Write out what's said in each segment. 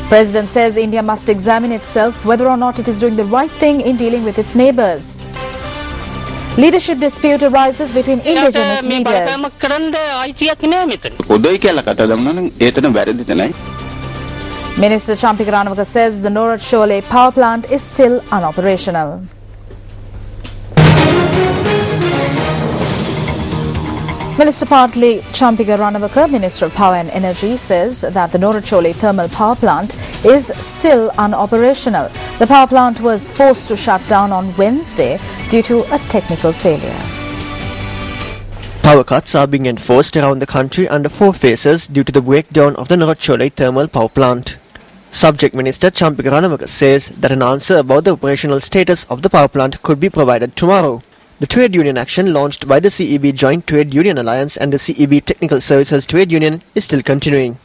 President says India must examine itself whether or not it is doing the right thing in dealing with its neighbours. Leadership dispute arises between indigenous leaders. Minister Champika Ranawaka says the Norat Shole power plant is still unoperational. Minister Partly Champika Ranawaka, Minister of Power and Energy, says that the Norat Shole thermal power plant is still unoperational. The power plant was forced to shut down on Wednesday due to a technical failure. Power cuts are being enforced around the country under 4 phases due to the breakdown of the Norat Shole thermal power plant. Subject Minister Champika Ranawaka says that an answer about the operational status of the power plant could be provided tomorrow. The trade union action launched by the CEB Joint Trade Union Alliance and the CEB Technical Services Trade Union is still continuing.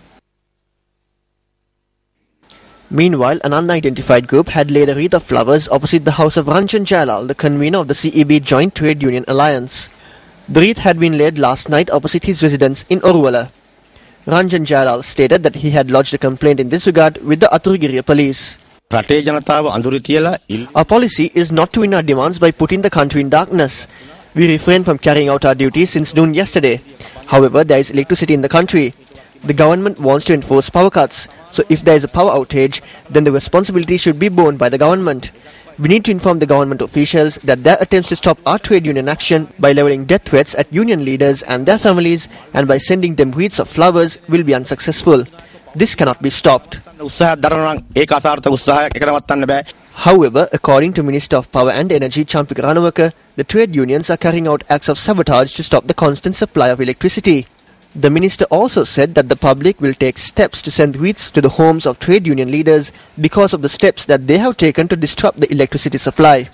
Meanwhile, an unidentified group had laid a wreath of flowers opposite the house of Ranjan Jailal, the convener of the CEB Joint Trade Union Alliance. The wreath had been laid last night opposite his residence in Oruvala. Ranjan Jailal stated that he had lodged a complaint in this regard with the Aturugiriya police. Our policy is not to win our demands by putting the country in darkness. We refrained from carrying out our duties since noon yesterday. However, there is electricity in the country. The government wants to enforce power cuts. So if there is a power outage, then the responsibility should be borne by the government. We need to inform the government officials that their attempts to stop our trade union action by levelling death threats at union leaders and their families and by sending them wreaths of flowers will be unsuccessful. This cannot be stopped. However, according to Minister of Power and Energy Champika Ranawaka, the trade unions are carrying out acts of sabotage to stop the constant supply of electricity. The minister also said that the public will take steps to send wreaths to the homes of trade union leaders because of the steps that they have taken to disrupt the electricity supply.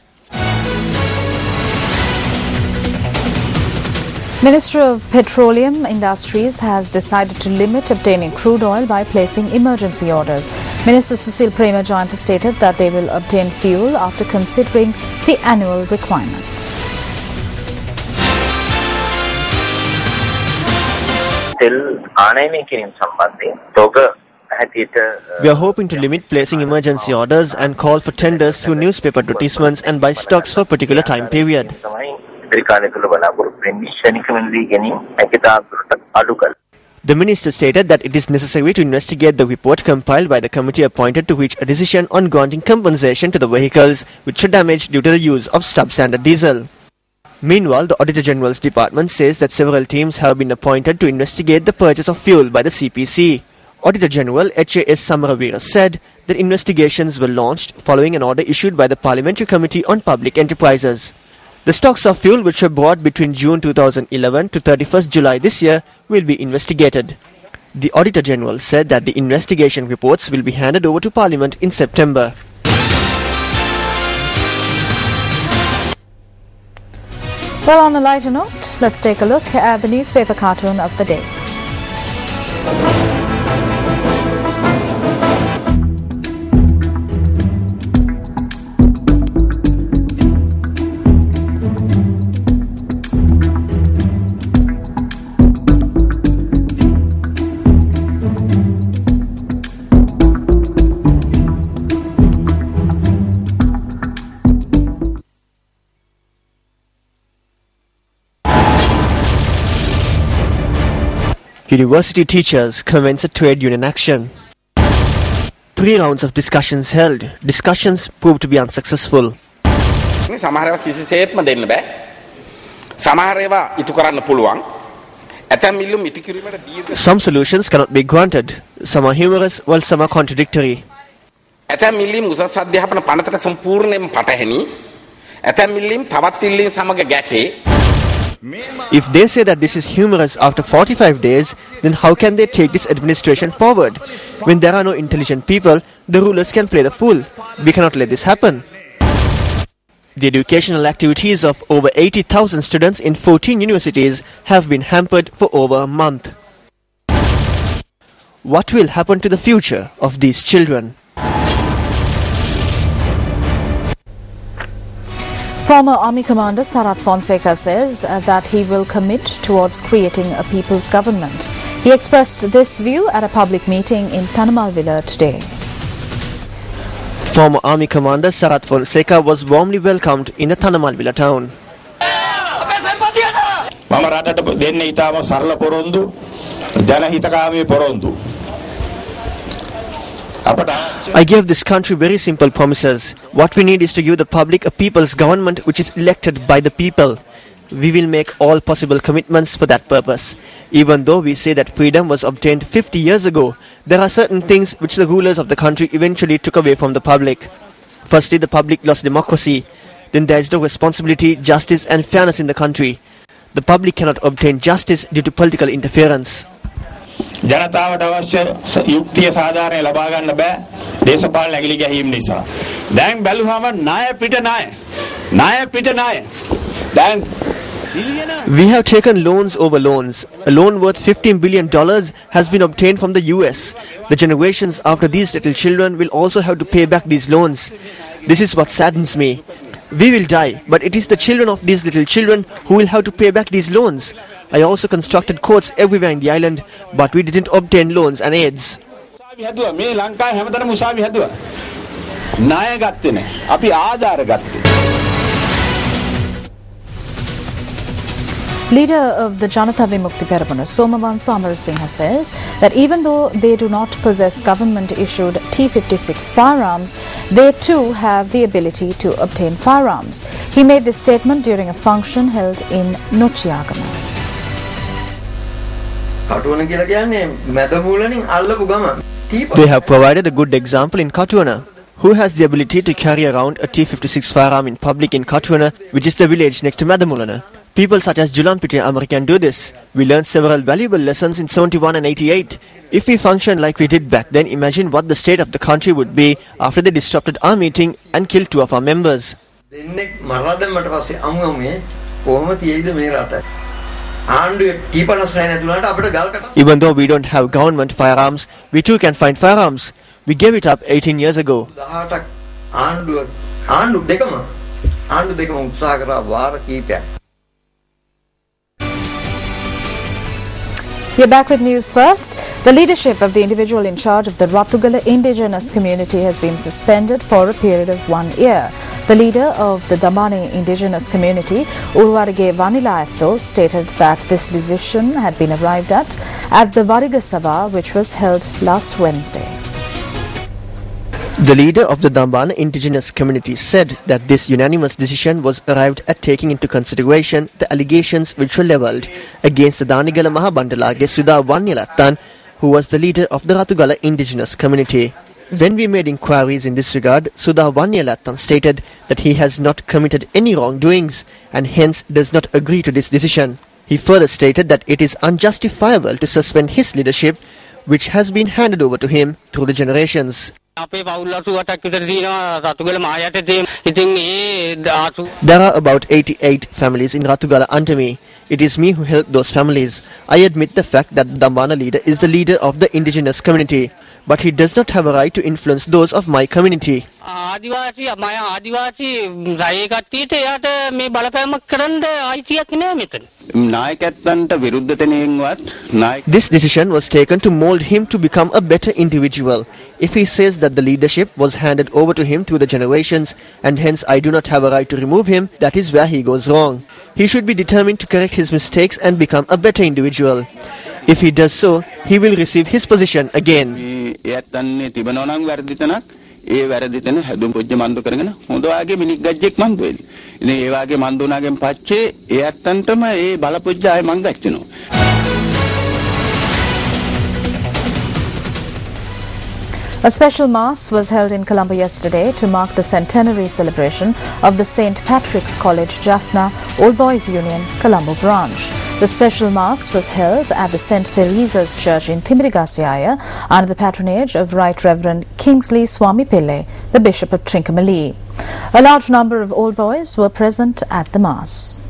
Minister of Petroleum Industries has decided to limit obtaining crude oil by placing emergency orders. Minister Susil Prema Jayantha stated that they will obtain fuel after considering the annual requirement. We are hoping to limit placing emergency orders and call for tenders through newspaper advertisements and buy stocks for a particular time period. The minister stated that it is necessary to investigate the report compiled by the committee appointed to reach a decision on granting compensation to the vehicles which were damaged due to the use of substandard diesel. Meanwhile, the Auditor General's department says that several teams have been appointed to investigate the purchase of fuel by the CPC. Auditor General H.A.S. Samaravira said that investigations were launched following an order issued by the Parliamentary Committee on Public Enterprises. The stocks of fuel which were bought between June 2011 to 31st July this year will be investigated. The Auditor General said that the investigation reports will be handed over to Parliament in September. Well, on a lighter note, let's take a look at the newspaper cartoon of the day. University teachers commence a trade union action. 3 rounds of discussions held. Discussions proved to be unsuccessful. Some solutions cannot be granted. Some are humorous while some are contradictory. If they say that this is humorous after 45 days, then how can they take this administration forward? When there are no intelligent people, the rulers can play the fool. We cannot let this happen. The educational activities of over 80,000 students in 14 universities have been hampered for over a month. What will happen to the future of these children? Former Army Commander Sarat Fonseca says that he will commit towards creating a people's government. He expressed this view at a public meeting in Tanamalvila today. Former Army Commander Sarath Fonseca was warmly welcomed in the Thanamalvila town. මම රටට දෙන්නේ ඊටම සරල පොරොන්දු ජනහිතකාමී පොරොන්දු අපට I gave this country very simple promises. What we need is to give the public a people's government which is elected by the people. We will make all possible commitments for that purpose. Even though we say that freedom was obtained 50 years ago, there are certain things which the rulers of the country eventually took away from the public. Firstly, the public lost democracy. Then there is no responsibility, justice and fairness in the country. The public cannot obtain justice due to political interference. ජනතාවට අවශ්‍ය යුක්තිය සාධාරණය ලබා ගන්න බෑ දේශපාලන ඇගිලි ගැහිම් නිසා. දැන් බැලුවම ණය පිට ණය. දැන් We have taken loans over loans. A loan worth $15 billion has been obtained from the US. The generations after these little children will also have to pay back these loans. This is what saddens me. We will die, but it is the children of these little children who will have to pay back these loans. I also constructed courts everywhere in the island, but we didn't obtain loans and aids. මේ ලංකාවේ හැමතැනම උසාවි හැදුවා. ණය ගත්තේ නැහැ. අපි ආධාර ගත්තේ. Leader of the Janata Vimukti Peramuna, Somavansa Amarasinghe, says that even though they do not possess government-issued T-56 firearms, they too have the ability to obtain firearms. He made this statement during a function held in Nochiagama. They have provided a good example in Katuana. Who has the ability to carry around a T-56 firearm in public in Katuana, which is the village next to Madamulana? People such as Julampiti Amar can do this. We learned several valuable lessons in 71 and 88. If we functioned like we did back then, imagine what the state of the country would be after they disrupted our meeting and killed 2 of our members. Even though we don't have government firearms, we too can find firearms. We gave it up 18 years ago. We're back with news first. The leadership of the individual in charge of the Ratugala indigenous community has been suspended for a period of 1 year. The leader of the Damani indigenous community, Urwarige Vanilayatho, stated that this decision had been arrived at the Variga Sabha, which was held last Wednesday. The leader of the Dambana indigenous community said that this unanimous decision was arrived at taking into consideration the allegations which were levelled against the Danigala Mahabandalage Sudha Vanyalattan, who was the leader of the Ratugala indigenous community. When we made inquiries in this regard, Sudha Vanyalattan stated that he has not committed any wrongdoings and hence does not agree to this decision. He further stated that it is unjustifiable to suspend his leadership, which has been handed over to him through the generations. There are about 88 families in Ratugala under me. It is me who helped those families. I admit the fact that the Dambana leader is the leader of the indigenous community, but he does not have a right to influence those of my community. This decision was taken to mold him to become a better individual. If he says that the leadership was handed over to him through the generations and hence I do not have a right to remove him, that is where he goes wrong. He should be determined to correct his mistakes and become a better individual. If he does so, he will receive his position again. ඒ වැරදි තැන හැදුම් පොජ්ජ මන්දු කරගෙන හොඳ වාගේ මිනික් ගජ්ජෙක් මන්දු වෙලි. ඉතින් ඒ වාගේ මන්දු නාගෙන් පස්සේ ඒ අත්තන්ටම ඒ බල පොජ්ජ ආයේ මං ගච්චනවා. A special mass was held in Colombo yesterday to mark the centenary celebration of the St. Patrick's College Jaffna Old Boys Union Colombo branch. The special mass was held at the St. Theresa's Church in Thimirigasiaya under the patronage of Right Reverend Kingsley Swami Pillai, the Bishop of Trincomalee. A large number of old boys were present at the mass.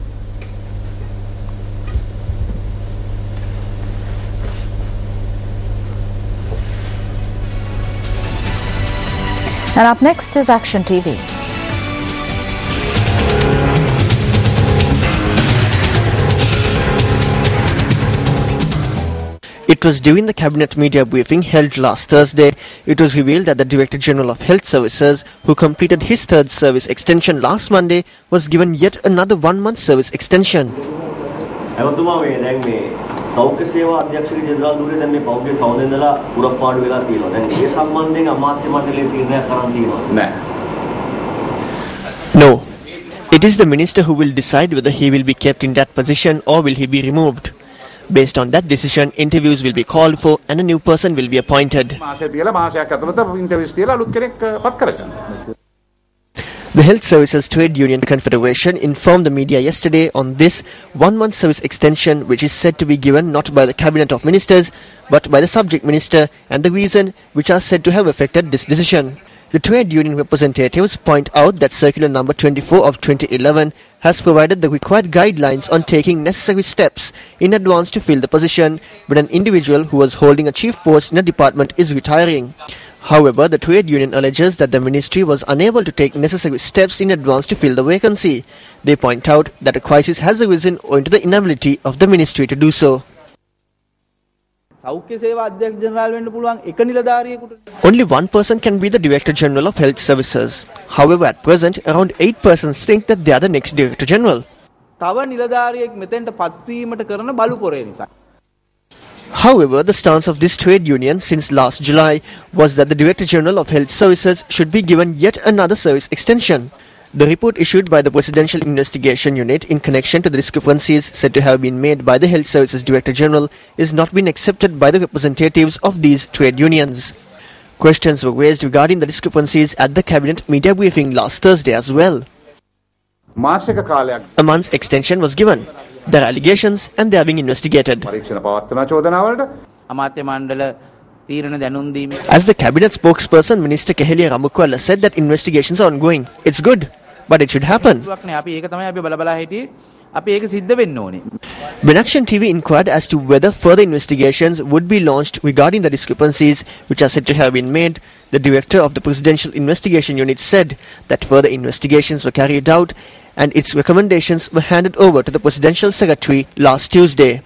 And up next is Action TV. It was during the cabinet media briefing held last Thursday. It was revealed that the Director General of Health Services, who completed his third service extension last Monday, was given yet another 1-month service extension. සෞඛ්‍ය සේවා අධ්‍යක්ෂක general දුරේ දැන් මේ පෞද්ගලික සෞදේ ඉඳලා පුරප්පාඩු වෙලා තියෙනවා. දැන් ඒ සම්බන්ධයෙන් අමාත්‍ය මණ්ඩලයේ තීරණයක් කරන් තියෙනවා. නෑ. No. It is the minister who will decide whether he will be kept in that position or will he be removed. Based on that decision, interviews will be called for and a new person will be appointed. The Health Services Trade Union Confederation informed the media yesterday on this 1-month service extension, which is said to be given not by the Cabinet of Ministers but by the subject minister, and the reason which are said to have affected this decision. The trade union representatives point out that Circular number 24 of 2011 has provided the required guidelines on taking necessary steps in advance to fill the position when an individual who was holding a chief post in a department is retiring. However, the trade union alleges that the ministry was unable to take necessary steps in advance to fill the vacancy. They point out that a crisis has arisen owing to the inability of the ministry to do so. Only one person can be the Director General of Health Services. However, at present, around 8 persons think that they are the next Director General. However, the stance of this trade union since last July was that the Director General of Health Services should be given yet another service extension. The report issued by the Presidential Investigation Unit in connection to the discrepancies said to have been made by the Health Services Director General is not been accepted by the representatives of these trade unions. Questions were raised regarding the discrepancies at the Cabinet media briefing last Thursday as well. A month's extension was given. There are allegations and they are being investigated. As the Cabinet spokesperson, Minister Keheliya Ramukwala said that investigations are ongoing. It's good, but it should happen. Benakshan TV inquired as to whether further investigations would be launched regarding the discrepancies which are said to have been made. The director of the Presidential Investigation Unit said that further investigations were carried out and its recommendations were handed over to the Presidential Secretary last Tuesday.